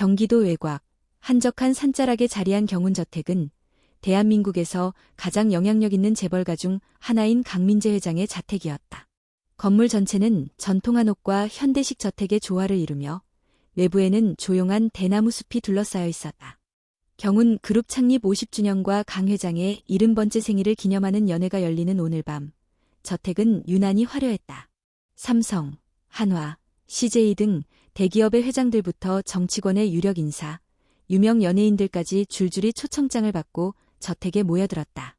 경기도 외곽, 한적한 산자락에 자리한 경운저택은 대한민국에서 가장 영향력 있는 재벌가 중 하나인 강민재 회장의 자택이었다. 건물 전체는 전통 한옥과 현대식 저택의 조화를 이루며 외부에는 조용한 대나무 숲이 둘러싸여 있었다. 경운 그룹 창립 50주년과 강 회장의 70번째 생일을 기념하는 연회가 열리는 오늘 밤, 저택은 유난히 화려했다. 삼성, 한화, CJ 등 대기업의 회장들부터 정치권의 유력 인사, 유명 연예인들까지 줄줄이 초청장을 받고 저택에 모여들었다.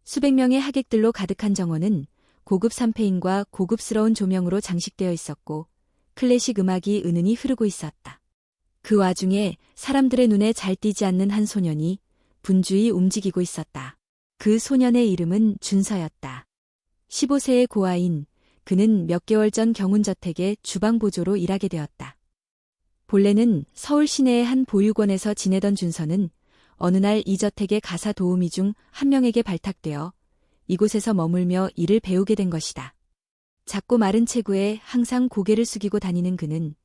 수백 명의 하객들로 가득한 정원은 고급 샴페인과 고급스러운 조명으로 장식되어 있었고 클래식 음악이 은은히 흐르고 있었다. 그 와중에 사람들의 눈에 잘 띄지 않는 한 소년이 분주히 움직이고 있었다. 그 소년의 이름은 준서였다. 15세의 고아인 그는 몇 개월 전 경운저택의 주방보조로 일하게 되었다. 본래는 서울 시내의 한 보육원에서 지내던 준서는 어느 날 이 저택의 가사 도우미 중 한 명에게 발탁되어 이곳에서 머물며 일을 배우게 된 것이다. 작고 마른 체구에 항상 고개를 숙이고 다니는 그는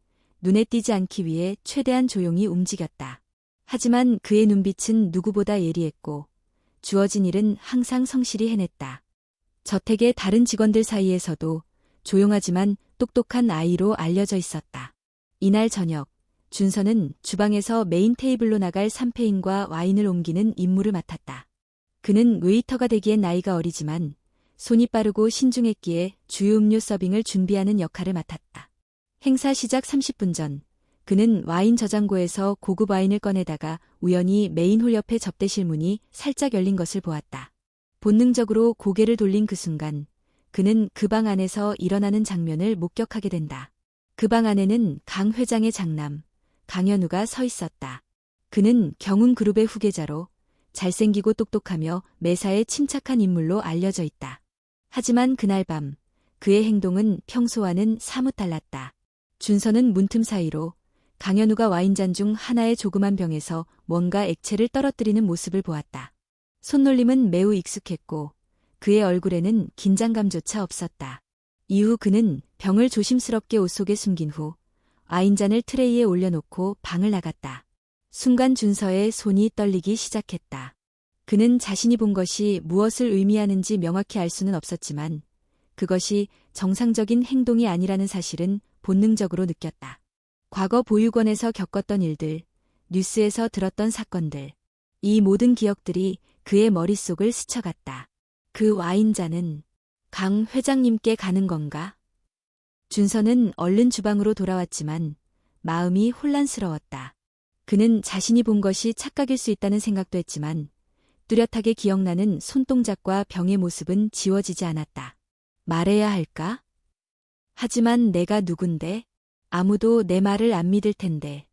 눈에 띄지 않기 위해 최대한 조용히 움직였다. 하지만 그의 눈빛은 누구보다 예리했고 주어진 일은 항상 성실히 해냈다. 저택의 다른 직원들 사이에서도 조용하지만 똑똑한 아이로 알려져 있었다. 이날 저녁, 준서는 주방에서 메인 테이블로 나갈 샴페인과 와인을 옮기는 임무를 맡았다. 그는 웨이터가 되기엔 나이가 어리지만 손이 빠르고 신중했기에 주요 음료 서빙을 준비하는 역할을 맡았다. 행사 시작 30분 전, 그는 와인 저장고에서 고급 와인을 꺼내다가 우연히 메인홀 옆에 접대실 문이 살짝 열린 것을 보았다. 본능적으로 고개를 돌린 그 순간, 그는 그 방 안에서 일어나는 장면을 목격하게 된다. 그 방 안에는 강 회장의 장남, 강현우가 서 있었다. 그는 경운그룹의 후계자로 잘생기고 똑똑하며 매사에 침착한 인물로 알려져 있다. 하지만 그날 밤, 그의 행동은 평소와는 사뭇 달랐다. 준서는 문틈 사이로 강현우가 와인잔 중 하나의 조그만 병에서 뭔가 액체를 떨어뜨리는 모습을 보았다. 손놀림은 매우 익숙했고 그의 얼굴에는 긴장감조차 없었다. 이후 그는 병을 조심스럽게 옷 속에 숨긴 후 와인잔을 트레이에 올려놓고 방을 나갔다. 순간 준서의 손이 떨리기 시작했다. 그는 자신이 본 것이 무엇을 의미하는지 명확히 알 수는 없었지만 그것이 정상적인 행동이 아니라는 사실은 본능적으로 느꼈다. 과거 보육원에서 겪었던 일들, 뉴스에서 들었던 사건들, 이 모든 기억들이 그의 머릿속을 스쳐갔다. 그 와인잔은 강 회장님께 가는 건가? 준서는 얼른 주방으로 돌아왔지만 마음이 혼란스러웠다. 그는 자신이 본 것이 착각일 수 있다는 생각도 했지만 뚜렷하게 기억나는 손동작과 병의 모습은 지워지지 않았다. 말해야 할까? 하지만 내가 누군데? 아무도 내 말을 안 믿을 텐데.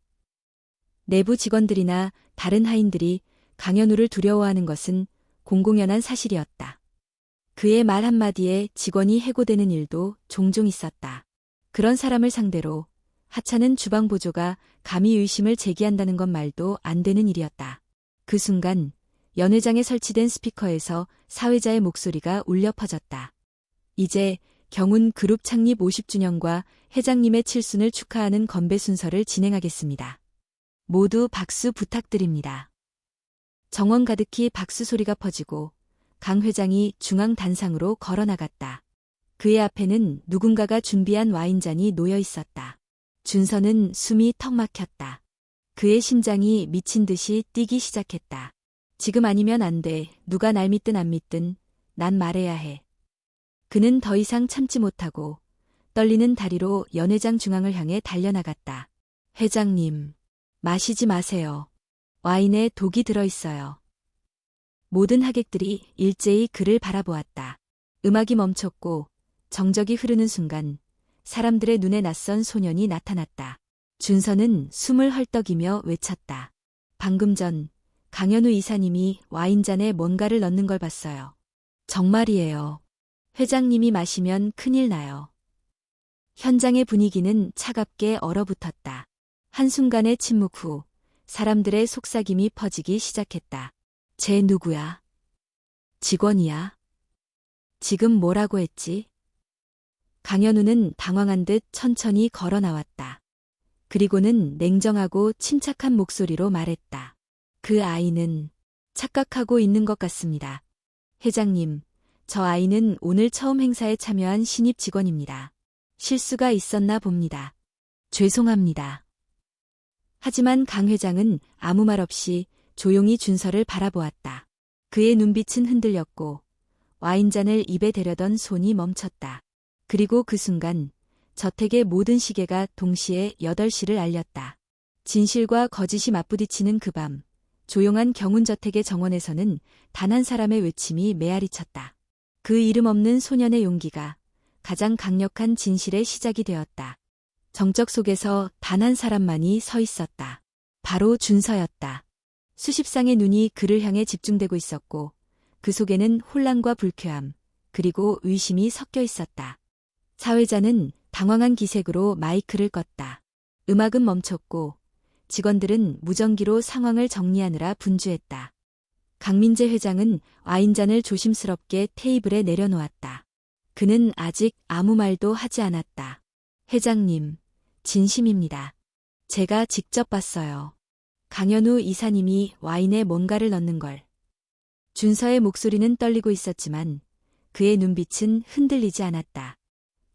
내부 직원들이나 다른 하인들이 강현우를 두려워하는 것은 공공연한 사실이었다. 그의 말 한마디에 직원이 해고되는 일도 종종 있었다. 그런 사람을 상대로 하찮은 주방 보조가 감히 의심을 제기한다는 건 말도 안 되는 일이었다. 그 순간 연회장에 설치된 스피커에서 사회자의 목소리가 울려 퍼졌다. 이제 경운 그룹 창립 50주년과 회장님의 칠순을 축하하는 건배 순서를 진행하겠습니다. 모두 박수 부탁드립니다. 정원 가득히 박수 소리가 퍼지고 강 회장이 중앙 단상으로 걸어나갔다. 그의 앞에는 누군가가 준비한 와인잔이 놓여 있었다. 준서는 숨이 턱 막혔다. 그의 심장이 미친 듯이 뛰기 시작했다. 지금 아니면 안 돼. 누가 날 믿든 안 믿든 난 말해야 해. 그는 더 이상 참지 못하고 떨리는 다리로 연회장 중앙을 향해 달려나갔다. 회장님, 마시지 마세요. 와인에 독이 들어있어요. 모든 하객들이 일제히 그를 바라보았다. 음악이 멈췄고 정적이 흐르는 순간 사람들의 눈에 낯선 소년이 나타났다. 준서는 숨을 헐떡이며 외쳤다. 방금 전 강현우 이사님이 와인잔에 뭔가를 넣는 걸 봤어요. 정말이에요. 회장님이 마시면 큰일 나요. 현장의 분위기는 차갑게 얼어붙었다. 한순간의 침묵 후 사람들의 속삭임이 퍼지기 시작했다. 쟤 누구야? 직원이야? 지금 뭐라고 했지? 강현우는 당황한 듯 천천히 걸어 나왔다. 그리고는 냉정하고 침착한 목소리로 말했다. 그 아이는 착각하고 있는 것 같습니다. 회장님, 저 아이는 오늘 처음 행사에 참여한 신입 직원입니다. 실수가 있었나 봅니다. 죄송합니다. 하지만 강 회장은 아무 말 없이 조용히 준서를 바라보았다. 그의 눈빛은 흔들렸고 와인잔을 입에 대려던 손이 멈췄다. 그리고 그 순간 저택의 모든 시계가 동시에 8시를 알렸다. 진실과 거짓이 맞부딪히는 그 밤, 조용한 경운저택의 정원에서는 단 한 사람의 외침이 메아리쳤다. 그 이름 없는 소년의 용기가 가장 강력한 진실의 시작이 되었다. 정적 속에서 단 한 사람만이 서 있었다. 바로 준서였다. 수십 쌍의 눈이 그를 향해 집중되고 있었고 그 속에는 혼란과 불쾌함, 그리고 의심이 섞여 있었다. 사회자는 당황한 기색으로 마이크를 껐다. 음악은 멈췄고 직원들은 무전기로 상황을 정리하느라 분주했다. 강민재 회장은 와인잔을 조심스럽게 테이블에 내려놓았다. 그는 아직 아무 말도 하지 않았다. 회장님, 진심입니다. 제가 직접 봤어요. 강현우 이사님이 와인에 뭔가를 넣는 걸. 준서의 목소리는 떨리고 있었지만 그의 눈빛은 흔들리지 않았다.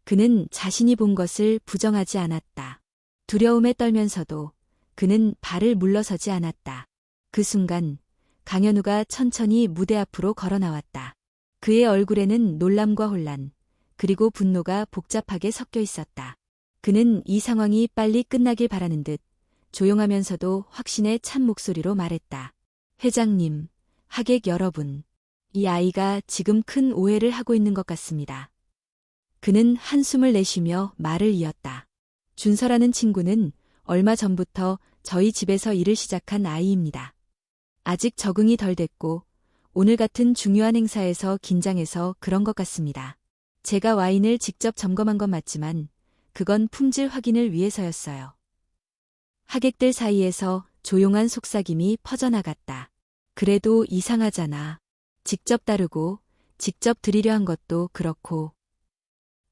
그는 자신이 본 것을 부정하지 않았다. 두려움에 떨면서도 그는 발을 물러서지 않았다. 그 순간 강현우가 천천히 무대 앞으로 걸어 나왔다. 그의 얼굴에는 놀람과 혼란, 그리고 분노가 복잡하게 섞여 있었다. 그는 이 상황이 빨리 끝나길 바라는 듯 조용하면서도 확신의 찬 목소리로 말했다. 회장님, 하객 여러분, 이 아이가 지금 큰 오해를 하고 있는 것 같습니다. 그는 한숨을 내쉬며 말을 이었다. 준서라는 친구는 얼마 전부터 저희 집에서 일을 시작한 아이입니다. 아직 적응이 덜 됐고 오늘 같은 중요한 행사에서 긴장해서 그런 것 같습니다. 제가 와인을 직접 점검한 건 맞지만 그건 품질 확인을 위해서였어요. 하객들 사이에서 조용한 속삭임이 퍼져나갔다. 그래도 이상하잖아. 직접 다루고 직접 드리려 한 것도 그렇고.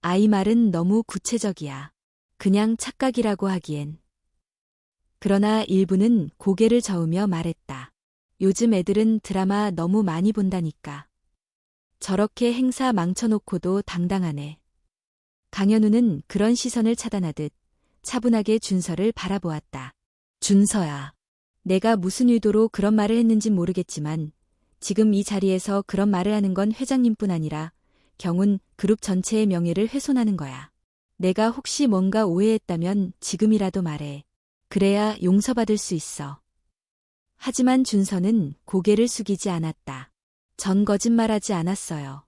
아이 말은 너무 구체적이야. 그냥 착각이라고 하기엔. 그러나 일부는 고개를 저으며 말했다. 요즘 애들은 드라마 너무 많이 본다니까. 저렇게 행사 망쳐놓고도 당당하네. 강현우는 그런 시선을 차단하듯 차분하게 준서를 바라보았다. 준서야. 내가 무슨 의도로 그런 말을 했는진 모르겠지만 지금 이 자리에서 그런 말을 하는 건 회장님뿐 아니라 경운 그룹 전체의 명예를 훼손하는 거야. 내가 혹시 뭔가 오해했다면 지금이라도 말해. 그래야 용서받을 수 있어. 하지만 준서는 고개를 숙이지 않았다. 전 거짓말하지 않았어요.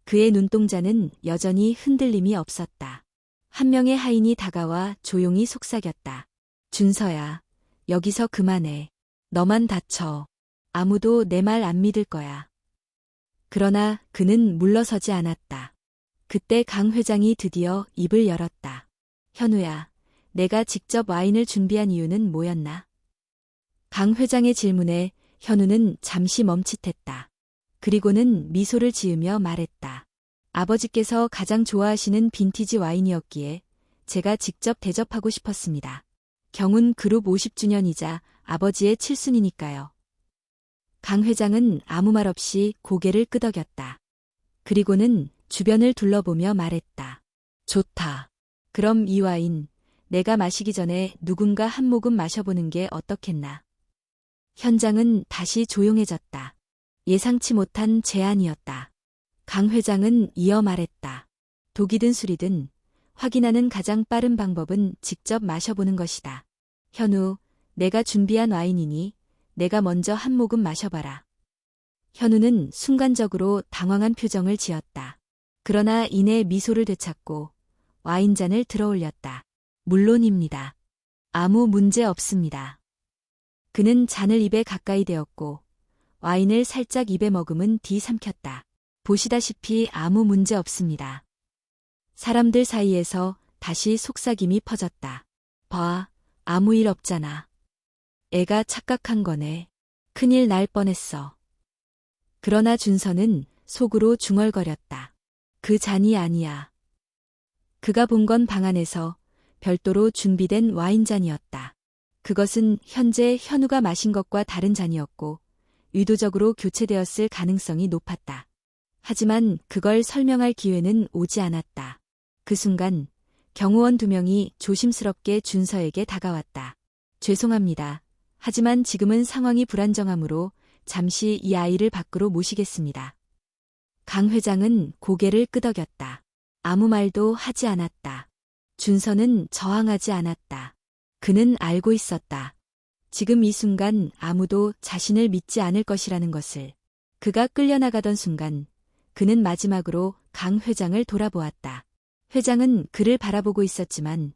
그의 눈동자는 여전히 흔들림이 없었다. 한 명의 하인이 다가와 조용히 속삭였다. 준서야, 여기서 그만해. 너만 다쳐. 아무도 내 말 안 믿을 거야. 그러나 그는 물러서지 않았다. 그때 강 회장이 드디어 입을 열었다. 현우야, 내가 직접 와인을 준비한 이유는 뭐였나? 강 회장의 질문에 현우는 잠시 멈칫했다. 그리고는 미소를 지으며 말했다. 아버지께서 가장 좋아하시는 빈티지 와인이었기에 제가 직접 대접하고 싶었습니다. 경운 그룹 50주년이자 아버지의 칠순이니까요. 강 회장은 아무 말 없이 고개를 끄덕였다. 그리고는 주변을 둘러보며 말했다. 좋다. 그럼 이 와인 내가 마시기 전에 누군가 한 모금 마셔보는 게 어떻겠나. 현장은 다시 조용해졌다. 예상치 못한 제안이었다. 강 회장은 이어 말했다. 독이든 술이든 확인하는 가장 빠른 방법은 직접 마셔보는 것이다. 현우, 내가 준비한 와인이니 내가 먼저 한 모금 마셔봐라. 현우는 순간적으로 당황한 표정을 지었다. 그러나 이내 미소를 되찾고 와인잔을 들어올렸다. 물론입니다. 아무 문제 없습니다. 그는 잔을 입에 가까이 대었고 와인을 살짝 입에 머금은 뒤 삼켰다. 보시다시피 아무 문제 없습니다. 사람들 사이에서 다시 속삭임이 퍼졌다. 봐, 아무 일 없잖아. 애가 착각한 거네. 큰일 날 뻔했어. 그러나 준서는 속으로 중얼거렸다. 그 잔이 아니야. 그가 본 건 방 안에서 별도로 준비된 와인잔이었다. 그것은 현재 현우가 마신 것과 다른 잔이었고 의도적으로 교체되었을 가능성이 높았다. 하지만 그걸 설명할 기회는 오지 않았다. 그 순간 경호원 2명이 조심스럽게 준서에게 다가왔다. 죄송합니다. 하지만 지금은 상황이 불안정하므로 잠시 이 아이를 밖으로 모시겠습니다. 강 회장은 고개를 끄덕였다. 아무 말도 하지 않았다. 준서는 저항하지 않았다. 그는 알고 있었다. 지금 이 순간 아무도 자신을 믿지 않을 것이라는 것을. 그가 끌려나가던 순간 그는 마지막으로 강 회장을 돌아보았다. 회장은 그를 바라보고 있었지만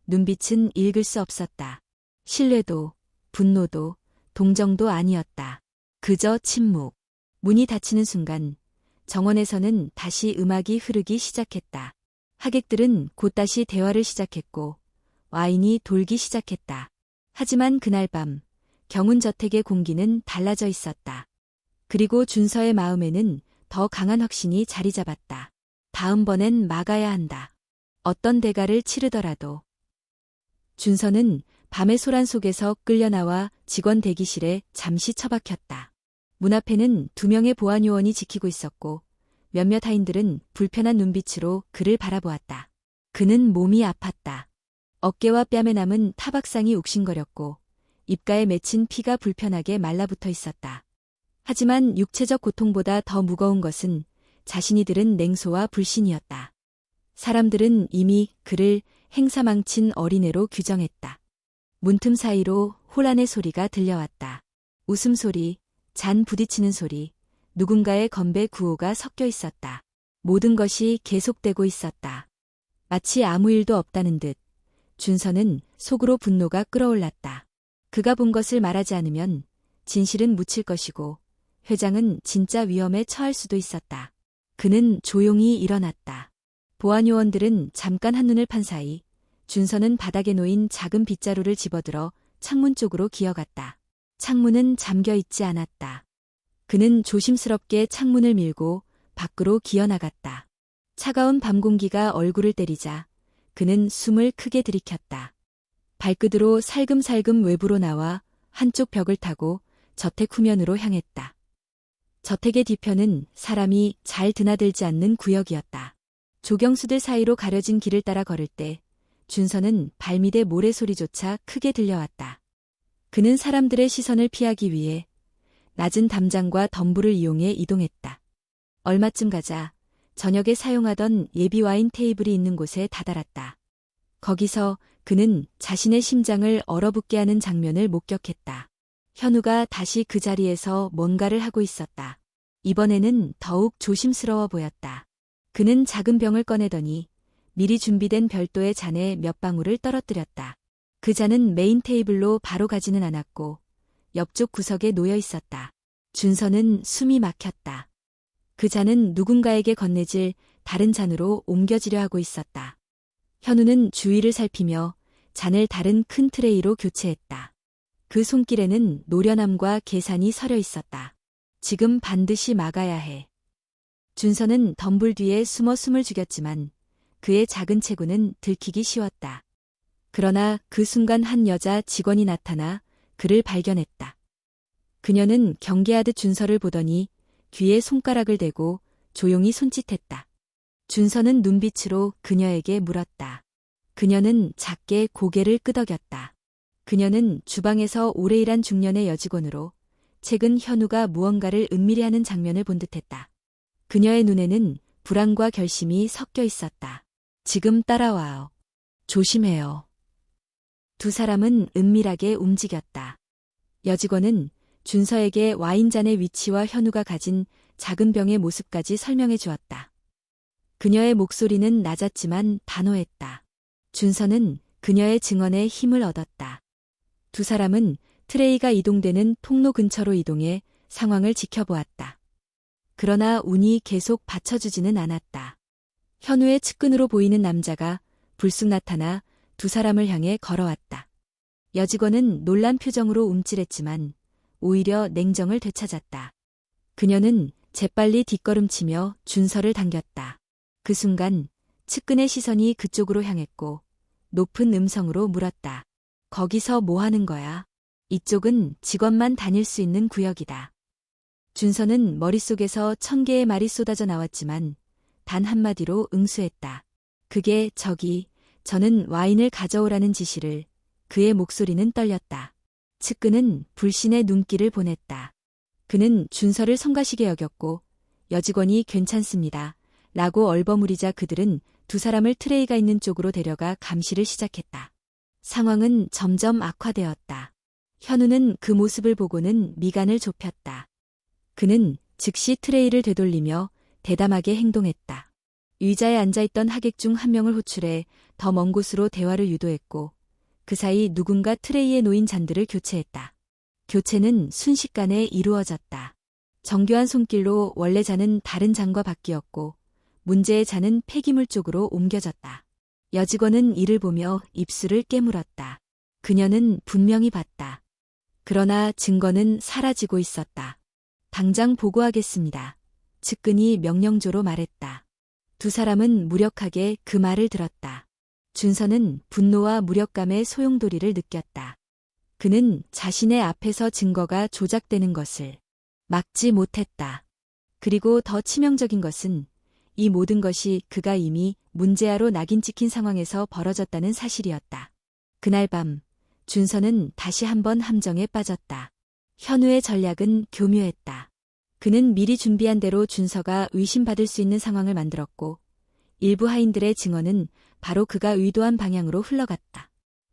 눈빛은 읽을 수 없었다. 신뢰도, 분노도, 동정도 아니었다. 그저 침묵. 문이 닫히는 순간 정원에서는 다시 음악이 흐르기 시작했다. 하객들은 곧 다시 대화를 시작했고 와인이 돌기 시작했다. 하지만 그날 밤 경운 저택의 공기는 달라져 있었다. 그리고 준서의 마음에는 더 강한 확신이 자리 잡았다. 다음번엔 막아야 한다. 어떤 대가를 치르더라도. 준서는 밤의 소란 속에서 끌려나와 직원 대기실에 잠시 처박혔다. 문 앞에는 2명의 보안요원이 지키고 있었고 몇몇 하인들은 불편한 눈빛으로 그를 바라보았다. 그는 몸이 아팠다. 어깨와 뺨에 남은 타박상이 욱신거렸고 입가에 맺힌 피가 불편하게 말라붙어 있었다. 하지만 육체적 고통보다 더 무거운 것은 자신이 들은 냉소와 불신이었다. 사람들은 이미 그를 행사망친 어린애로 규정했다. 문틈 사이로 호란의 소리가 들려왔다. 웃음소리, 잔 부딪히는 소리, 누군가의 건배 구호가 섞여 있었다. 모든 것이 계속되고 있었다. 마치 아무 일도 없다는 듯 준서는 속으로 분노가 끓어올랐다. 그가 본 것을 말하지 않으면 진실은 묻힐 것이고 회장은 진짜 위험에 처할 수도 있었다. 그는 조용히 일어났다. 보안요원들은 잠깐 한눈을 판 사이 준서는 바닥에 놓인 작은 빗자루를 집어들어 창문 쪽으로 기어갔다. 창문은 잠겨 있지 않았다. 그는 조심스럽게 창문을 밀고 밖으로 기어나갔다. 차가운 밤 공기가 얼굴을 때리자 그는 숨을 크게 들이켰다. 발끝으로 살금살금 외부로 나와 한쪽 벽을 타고 저택 후면으로 향했다. 저택의 뒤편은 사람이 잘 드나들지 않는 구역이었다. 조경수들 사이로 가려진 길을 따라 걸을 때 준서는 발밑의 모래소리조차 크게 들려왔다. 그는 사람들의 시선을 피하기 위해 낮은 담장과 덤불을 이용해 이동했다. 얼마쯤 가자 저녁에 사용하던 예비 와인 테이블이 있는 곳에 다다랐다. 거기서 그는 자신의 심장을 얼어붙게 하는 장면을 목격했다. 현우가 다시 그 자리에서 뭔가를 하고 있었다. 이번에는 더욱 조심스러워 보였다. 그는 작은 병을 꺼내더니 미리 준비된 별도의 잔에 몇 방울을 떨어뜨렸다. 그 잔은 메인 테이블로 바로 가지는 않았고 옆쪽 구석에 놓여 있었다. 준서는 숨이 막혔다. 그 잔은 누군가에게 건네질 다른 잔으로 옮겨지려 하고 있었다. 현우는 주위를 살피며 잔을 다른 큰 트레이로 교체했다. 그 손길에는 노련함과 계산이 서려 있었다. 지금 반드시 막아야 해. 준서는 덤불 뒤에 숨어 숨을 죽였지만 그의 작은 체구는 들키기 쉬웠다. 그러나 그 순간 한 여자 직원이 나타나 그를 발견했다. 그녀는 경계하듯 준서를 보더니 귀에 손가락을 대고 조용히 손짓했다. 준서는 눈빛으로 그녀에게 물었다. 그녀는 작게 고개를 끄덕였다. 그녀는 주방에서 오래 일한 중년의 여직원으로 최근 현우가 무언가를 은밀히 하는 장면을 본 듯했다. 그녀의 눈에는 불안과 결심이 섞여 있었다. 지금 따라와요. 조심해요. 2 사람은 은밀하게 움직였다. 여직원은 준서에게 와인잔의 위치와 현우가 가진 작은 병의 모습까지 설명해 주었다. 그녀의 목소리는 낮았지만 단호했다. 준서는 그녀의 증언에 힘을 얻었다. 2 사람은 트레이가 이동되는 통로 근처로 이동해 상황을 지켜보았다. 그러나 운이 계속 받쳐주지는 않았다. 현우의 측근으로 보이는 남자가 불쑥 나타나 2 사람을 향해 걸어왔다. 여직원은 놀란 표정으로 움찔했지만 오히려 냉정을 되찾았다. 그녀는 재빨리 뒷걸음치며 준서를 당겼다. 그 순간 측근의 시선이 그쪽으로 향했고 높은 음성으로 물었다. 거기서 뭐 하는 거야? 이쪽은 직원만 다닐 수 있는 구역이다. 준서는 머릿속에서 1000개의 말이 쏟아져 나왔지만 단 한마디로 응수했다. 그게 저는 와인을 가져오라는 지시를. 그의 목소리는 떨렸다. 측근은 불신의 눈길을 보냈다. 그는 준서를 성가시게 여겼고 여직원이 괜찮습니다. 라고 얼버무리자 그들은 두 사람을 트레이가 있는 쪽으로 데려가 감시를 시작했다. 상황은 점점 악화되었다. 현우는 그 모습을 보고는 미간을 좁혔다. 그는 즉시 트레이를 되돌리며 대담하게 행동했다. 의자에 앉아있던 하객 중 한 명을 호출해 더 먼 곳으로 대화를 유도했고 그 사이 누군가 트레이에 놓인 잔들을 교체했다. 교체는 순식간에 이루어졌다. 정교한 손길로 원래 잔은 다른 잔과 바뀌었고 문제의 잔은 폐기물 쪽으로 옮겨졌다. 여직원은 이를 보며 입술을 깨물었다. 그녀는 분명히 봤다. 그러나 증거는 사라지고 있었다. 당장 보고하겠습니다. 측근이 명령조로 말했다. 두 사람은 무력하게 그 말을 들었다. 준서는 분노와 무력감의 소용돌이를 느꼈다. 그는 자신의 앞에서 증거가 조작되는 것을 막지 못했다. 그리고 더 치명적인 것은 이 모든 것이 그가 이미 문제아로 낙인 찍힌 상황에서 벌어졌다는 사실이었다. 그날 밤 준서는 다시 한번 함정에 빠졌다. 현우의 전략은 교묘했다. 그는 미리 준비한 대로 준서가 의심받을 수 있는 상황을 만들었고 일부 하인들의 증언은 바로 그가 의도한 방향으로 흘러갔다.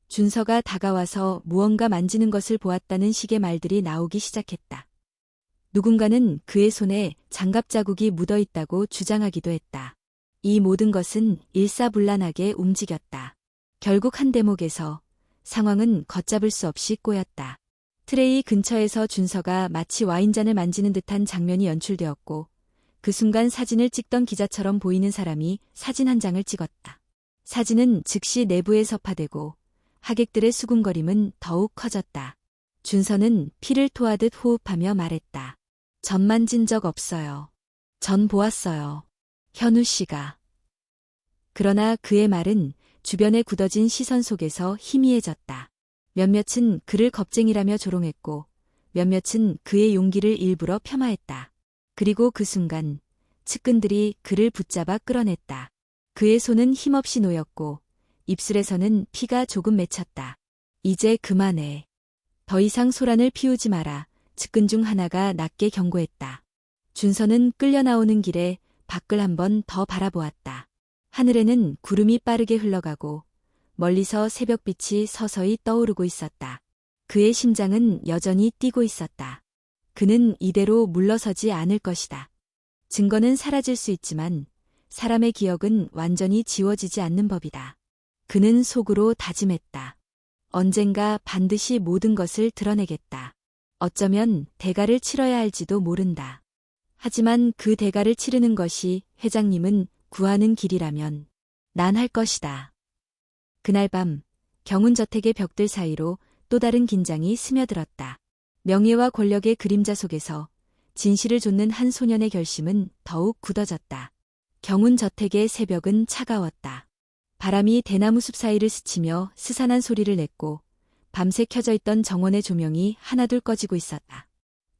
준서가 다가와서 무언가 만지는 것을 보았다는 식의 말들이 나오기 시작했다. 누군가는 그의 손에 장갑 자국이 묻어 있다고 주장하기도 했다. 이 모든 것은 일사불란하게 움직였다. 결국 한 대목에서 상황은 걷잡을 수 없이 꼬였다. 트레이 근처에서 준서가 마치 와인잔을 만지는 듯한 장면이 연출되었고 그 순간 사진을 찍던 기자처럼 보이는 사람이 사진 한 장을 찍었다. 사진은 즉시 내부에 서파되고 하객들의 수군거림은 더욱 커졌다. 준서는 피를 토하듯 호흡하며 말했다. 전 만진 적 없어요. 전 보았어요. 현우 씨가. 그러나 그의 말은 주변에 굳어진 시선 속에서 희미해졌다. 몇몇은 그를 겁쟁이라며 조롱했고 몇몇은 그의 용기를 일부러 폄하했다. 그리고 그 순간 측근들이 그를 붙잡아 끌어냈다. 그의 손은 힘없이 놓였고 입술에서는 피가 조금 맺혔다. 이제 그만해. 더 이상 소란을 피우지 마라. 측근 중 하나가 낮게 경고했다. 준서는 끌려 나오는 길에 밖을 한번 더 바라보았다. 하늘에는 구름이 빠르게 흘러가고 멀리서 새벽빛이 서서히 떠오르고 있었다. 그의 심장은 여전히 뛰고 있었다. 그는 이대로 물러서지 않을 것이다. 증거는 사라질 수 있지만 사람의 기억은 완전히 지워지지 않는 법이다. 그는 속으로 다짐했다. 언젠가 반드시 모든 것을 드러내겠다. 어쩌면 대가를 치러야 할지도 모른다. 하지만 그 대가를 치르는 것이 회장님은 구하는 길이라면 난 할 것이다. 그날 밤 경운저택의 벽들 사이로 또 다른 긴장이 스며들었다. 명예와 권력의 그림자 속에서 진실을 좇는 한 소년의 결심은 더욱 굳어졌다. 경운저택의 새벽은 차가웠다. 바람이 대나무 숲 사이를 스치며 스산한 소리를 냈고 밤새 켜져 있던 정원의 조명이 하나둘 꺼지고 있었다.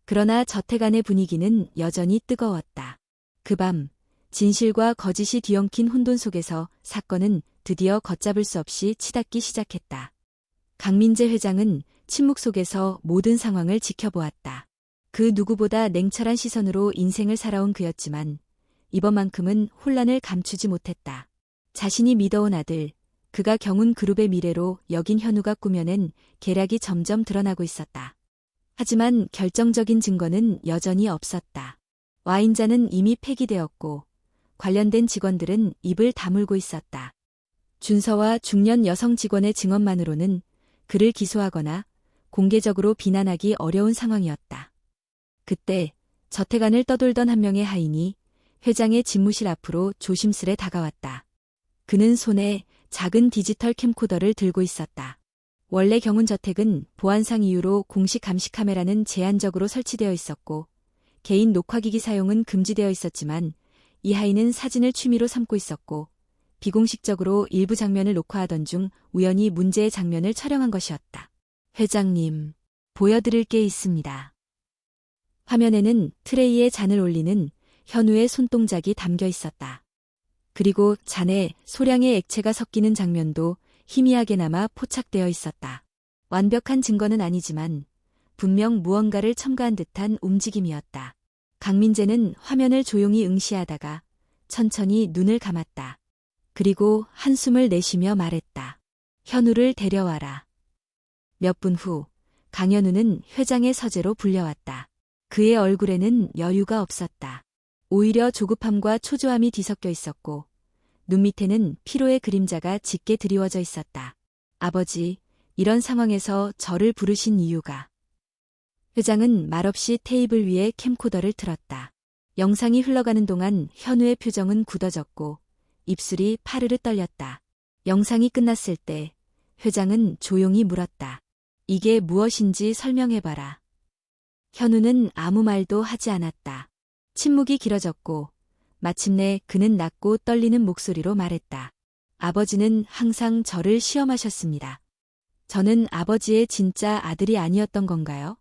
그러나 저택 안의 분위기는 여전히 뜨거웠다. 그 밤 진실과 거짓이 뒤엉킨 혼돈 속에서 사건은 드디어 걷잡을 수 없이 치닫기 시작했다. 강민재 회장은 침묵 속에서 모든 상황을 지켜보았다. 그 누구보다 냉철한 시선으로 인생을 살아온 그였지만 이번만큼은 혼란을 감추지 못했다. 자신이 믿어온 아들, 그가 경운그룹의 미래로 여긴 현우가 꾸며낸 계략이 점점 드러나고 있었다. 하지만 결정적인 증거는 여전히 없었다. 와인잔은 이미 폐기되었고 관련된 직원들은 입을 다물고 있었다. 준서와 중년 여성 직원의 증언만으로는 그를 기소하거나 공개적으로 비난하기 어려운 상황이었다. 그때 저택 안을 떠돌던 한 명의 하인이 회장의 집무실 앞으로 조심스레 다가왔다. 그는 손에 작은 디지털 캠코더를 들고 있었다. 원래 경운저택은 보안상 이유로 공식 감시 카메라는 제한적으로 설치되어 있었고 개인 녹화기기 사용은 금지되어 있었지만 이 하인은 사진을 취미로 삼고 있었고 비공식적으로 일부 장면을 녹화하던 중 우연히 문제의 장면을 촬영한 것이었다. 회장님, 보여드릴 게 있습니다. 화면에는 트레이에 잔을 올리는 현우의 손동작이 담겨 있었다. 그리고 잔에 소량의 액체가 섞이는 장면도 희미하게나마 포착되어 있었다. 완벽한 증거는 아니지만 분명 무언가를 첨가한 듯한 움직임이었다. 강민재는 화면을 조용히 응시하다가 천천히 눈을 감았다. 그리고 한숨을 내쉬며 말했다. 현우를 데려와라. 몇 분 후 강현우는 회장의 서재로 불려왔다. 그의 얼굴에는 여유가 없었다. 오히려 조급함과 초조함이 뒤섞여 있었고 눈 밑에는 피로의 그림자가 짙게 드리워져 있었다. 아버지, 이런 상황에서 저를 부르신 이유가. 회장은 말없이 테이블 위에 캠코더를 틀었다. 영상이 흘러가는 동안 현우의 표정은 굳어졌고 입술이 파르르 떨렸다. 영상이 끝났을 때 회장은 조용히 물었다. 이게 무엇인지 설명해봐라. 현우는 아무 말도 하지 않았다. 침묵이 길어졌고 마침내 그는 낮고 떨리는 목소리로 말했다. 아버지는 항상 저를 시험하셨습니다. 저는 아버지의 진짜 아들이 아니었던 건가요?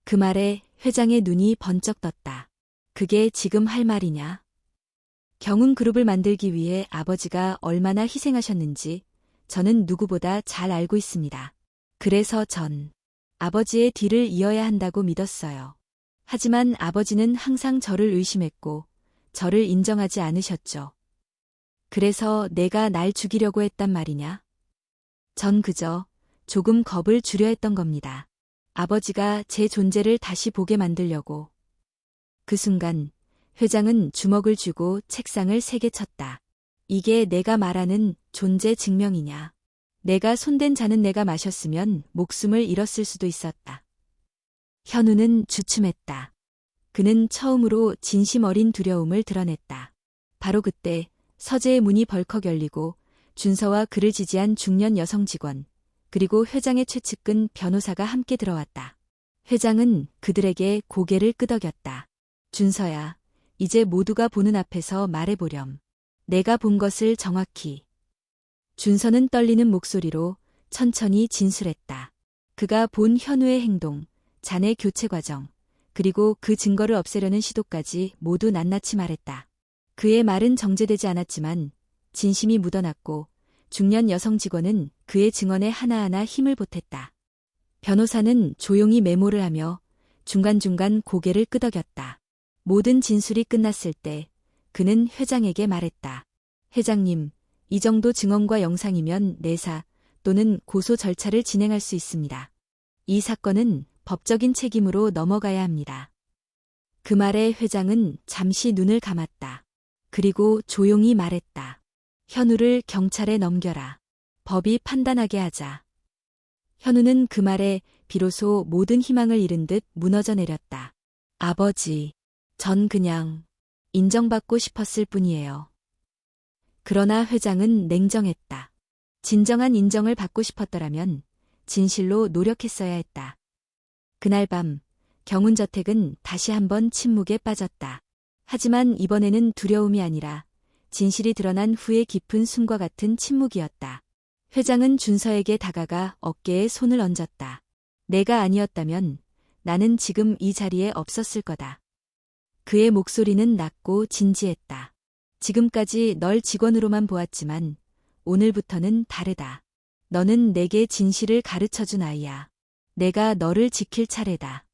그 말에 회장의 눈이 번쩍 떴다. 그게 지금 할 말이냐? 경운그룹을 만들기 위해 아버지가 얼마나 희생하셨는지 저는 누구보다 잘 알고 있습니다. 그래서 전 아버지의 뒤를 이어야 한다고 믿었어요. 하지만 아버지는 항상 저를 의심했고 저를 인정하지 않으셨죠. 그래서 내가 날 죽이려고 했단 말이냐? 전 그저 조금 겁을 주려 했던 겁니다. 아버지가 제 존재를 다시 보게 만들려고. 그 순간 회장은 주먹을 쥐고 책상을 세게 쳤다. 이게 내가 말하는 존재 증명이냐? 내가 손댄 잔은 내가 마셨으면 목숨을 잃었을 수도 있었다. 현우는 주춤했다. 그는 처음으로 진심 어린 두려움을 드러냈다. 바로 그때 서재의 문이 벌컥 열리고 준서와 그를 지지한 중년 여성 직원, 그리고 회장의 최측근 변호사가 함께 들어왔다. 회장은 그들에게 고개를 끄덕였다. 준서야, 이제 모두가 보는 앞에서 말해보렴. 내가 본 것을 정확히. 준서는 떨리는 목소리로 천천히 진술했다. 그가 본 현우의 행동, 잔의 교체 과정, 그리고 그 증거를 없애려는 시도까지 모두 낱낱이 말했다. 그의 말은 정제되지 않았지만 진심이 묻어났고 중년 여성 직원은 그의 증언에 하나하나 힘을 보탰다. 변호사는 조용히 메모를 하며 중간중간 고개를 끄덕였다. 모든 진술이 끝났을 때 그는 회장에게 말했다. 회장님, 이 정도 증언과 영상이면 내사 또는 고소 절차를 진행할 수 있습니다. 이 사건은 법적인 책임으로 넘어가야 합니다. 그 말에 회장은 잠시 눈을 감았다. 그리고 조용히 말했다. 현우를 경찰에 넘겨라. 법이 판단하게 하자. 현우는 그 말에 비로소 모든 희망을 잃은 듯 무너져 내렸다. 아버지, 전 그냥 인정받고 싶었을 뿐이에요. 그러나 회장은 냉정했다. 진정한 인정을 받고 싶었더라면 진실로 노력했어야 했다. 그날 밤 경운저택은 다시 한번 침묵에 빠졌다. 하지만 이번에는 두려움이 아니라 진실이 드러난 후의 깊은 숨과 같은 침묵이었다. 회장은 준서에게 다가가 어깨에 손을 얹었다. 내가 아니었다면 나는 지금 이 자리에 없었을 거다. 그의 목소리는 낮고 진지했다. 지금까지 널 직원으로만 보았지만 오늘부터는 다르다. 너는 내게 진실을 가르쳐준 아이야. 내가 너를 지킬 차례다.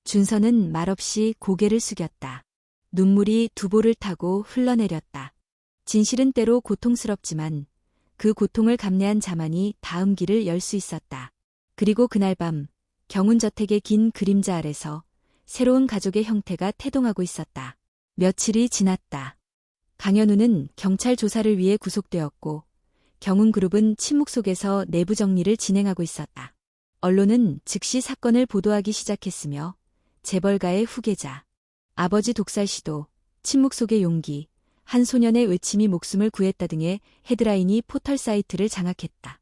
준서는 말없이 고개를 숙였다. 눈물이 두보를 타고 흘러내렸다. 진실은 때로 고통스럽지만 그 고통을 감내한 자만이 다음 길을 열 수 있었다. 그리고 그날 밤 경운저택의 긴 그림자 아래서 새로운 가족의 형태가 태동하고 있었다. 며칠이 지났다. 강현우는 경찰 조사를 위해 구속되었고 경운그룹은 침묵 속에서 내부 정리를 진행하고 있었다. 언론은 즉시 사건을 보도하기 시작했으며 재벌가의 후계자, 아버지 독살 시도, 침묵 속의 용기, 한 소년의 외침이 목숨을 구했다 등의 헤드라인이 포털 사이트를 장악했다.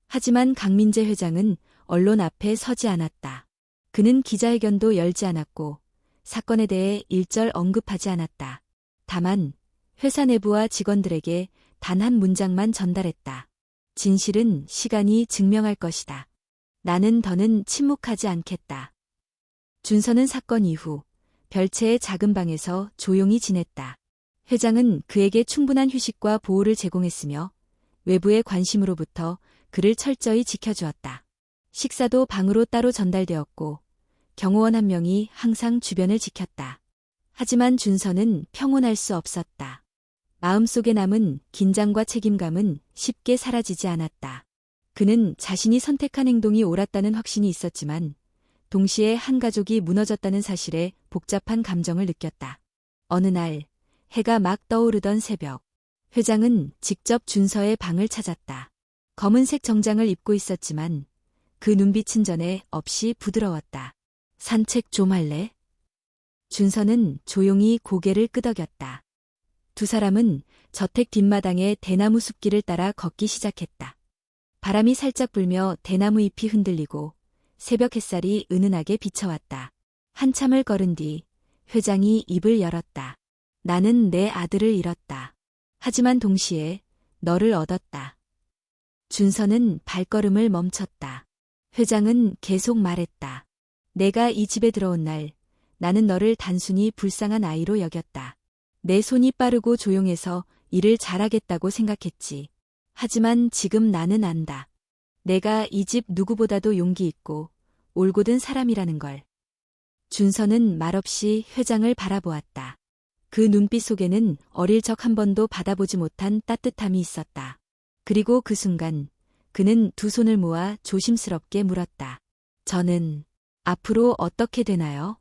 하지만 강민재 회장은 언론 앞에 서지 않았다. 그는 기자회견도 열지 않았고 사건에 대해 일절 언급하지 않았다. 다만 회사 내부와 직원들에게 단 한 문장만 전달했다. 진실은 시간이 증명할 것이다. 나는 더는 침묵하지 않겠다. 준서는 사건 이후 별채의 작은 방에서 조용히 지냈다. 회장은 그에게 충분한 휴식과 보호를 제공했으며 외부의 관심으로부터 그를 철저히 지켜주었다. 식사도 방으로 따로 전달되었고 경호원 한 명이 항상 주변을 지켰다. 하지만 준서는 평온할 수 없었다. 마음속에 남은 긴장과 책임감은 쉽게 사라지지 않았다. 그는 자신이 선택한 행동이 옳았다는 확신이 있었지만 동시에 한 가족이 무너졌다는 사실에 복잡한 감정을 느꼈다. 어느 날 해가 막 떠오르던 새벽, 회장은 직접 준서의 방을 찾았다. 검은색 정장을 입고 있었지만 그 눈빛은 전에 없이 부드러웠다. 산책 좀 할래? 준서는 조용히 고개를 끄덕였다. 두 사람은 저택 뒷마당의 대나무 숲길을 따라 걷기 시작했다. 바람이 살짝 불며 대나무 잎이 흔들리고 새벽 햇살이 은은하게 비쳐왔다. 한참을 걸은 뒤 회장이 입을 열었다. 나는 내 아들을 잃었다. 하지만 동시에 너를 얻었다. 준서는 발걸음을 멈췄다. 회장은 계속 말했다. 내가 이 집에 들어온 날 나는 너를 단순히 불쌍한 아이로 여겼다. 내 손이 빠르고 조용해서 일을 잘하겠다고 생각했지. 하지만 지금 나는 안다. 내가 이 집 누구보다도 용기 있고 올곧은 사람이라는 걸. 준서는 말없이 회장을 바라보았다. 그 눈빛 속에는 어릴 적 한 번도 받아보지 못한 따뜻함이 있었다. 그리고 그 순간 그는 두 손을 모아 조심스럽게 물었다. 저는 앞으로 어떻게 되나요?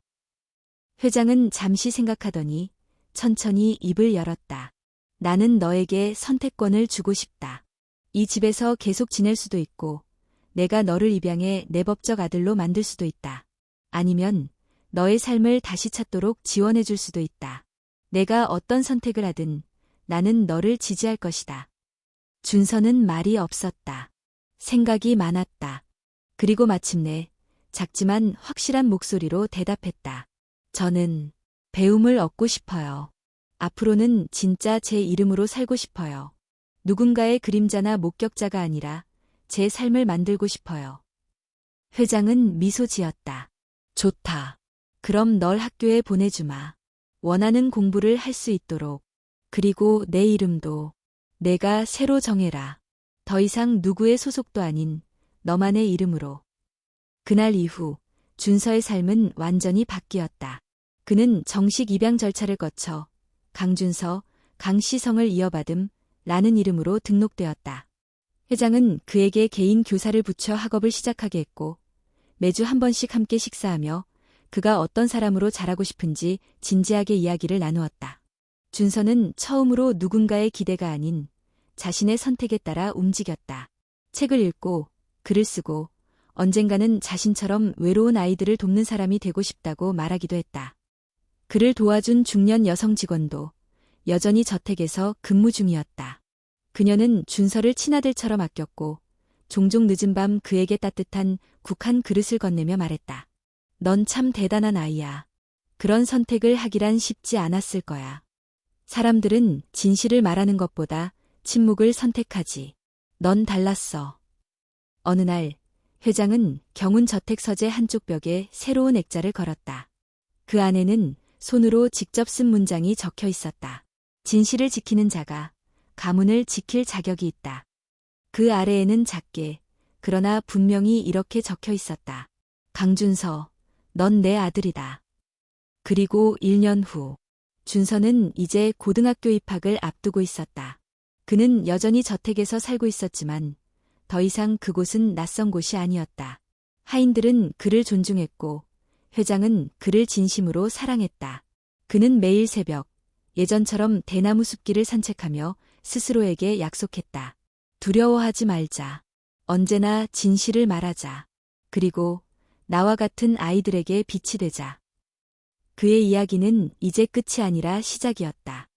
회장은 잠시 생각하더니 천천히 입을 열었다. 나는 너에게 선택권을 주고 싶다. 이 집에서 계속 지낼 수도 있고 내가 너를 입양해 내 법적 아들로 만들 수도 있다. 아니면 너의 삶을 다시 찾도록 지원해 줄 수도 있다. 내가 어떤 선택을 하든 나는 너를 지지할 것이다. 준서는 말이 없었다. 생각이 많았다. 그리고 마침내 작지만 확실한 목소리로 대답했다. 저는 배움을 얻고 싶어요. 앞으로는 진짜 제 이름으로 살고 싶어요. 누군가의 그림자나 목격자가 아니라 제 삶을 만들고 싶어요. 회장은 미소 지었다. 좋다. 그럼 널 학교에 보내주마. 원하는 공부를 할 수 있도록. 그리고 내 이름도 내가 새로 정해라. 더 이상 누구의 소속도 아닌 너만의 이름으로. 그날 이후 준서의 삶은 완전히 바뀌었다. 그는 정식 입양 절차를 거쳐 강준서, 강시성을 이어받음 라는 이름으로 등록되었다. 회장은 그에게 개인 교사를 붙여 학업을 시작하게 했고 매주 한 번씩 함께 식사하며 그가 어떤 사람으로 자라고 싶은지 진지하게 이야기를 나누었다. 준서는 처음으로 누군가의 기대가 아닌 자신의 선택에 따라 움직였다. 책을 읽고 글을 쓰고 언젠가는 자신처럼 외로운 아이들을 돕는 사람이 되고 싶다고 말하기도 했다. 그를 도와준 중년 여성 직원도 여전히 저택에서 근무 중이었다. 그녀는 준서를 친아들처럼 아꼈고 종종 늦은 밤 그에게 따뜻한 국 한 그릇을 건네며 말했다. 넌 참 대단한 아이야. 그런 선택을 하기란 쉽지 않았을 거야. 사람들은 진실을 말하는 것보다 침묵을 선택하지. 넌 달랐어. 어느 날 회장은 경운 저택 서재 한쪽 벽에 새로운 액자를 걸었다. 그 안에는 손으로 직접 쓴 문장이 적혀 있었다. 진실을 지키는 자가 가문을 지킬 자격이 있다. 그 아래에는 작게 그러나 분명히 이렇게 적혀 있었다. 강준서, 넌 내 아들이다. 그리고 1년 후 준서는 이제 고등학교 입학을 앞두고 있었다. 그는 여전히 저택에서 살고 있었지만 더 이상 그곳은 낯선 곳이 아니었다. 하인들은 그를 존중했고 회장은 그를 진심으로 사랑했다. 그는 매일 새벽 예전처럼 대나무 숲길을 산책하며 스스로에게 약속했다. 두려워하지 말자. 언제나 진실을 말하자. 그리고 나와 같은 아이들에게 빛이 되자. 그의 이야기는 이제 끝이 아니라 시작이었다.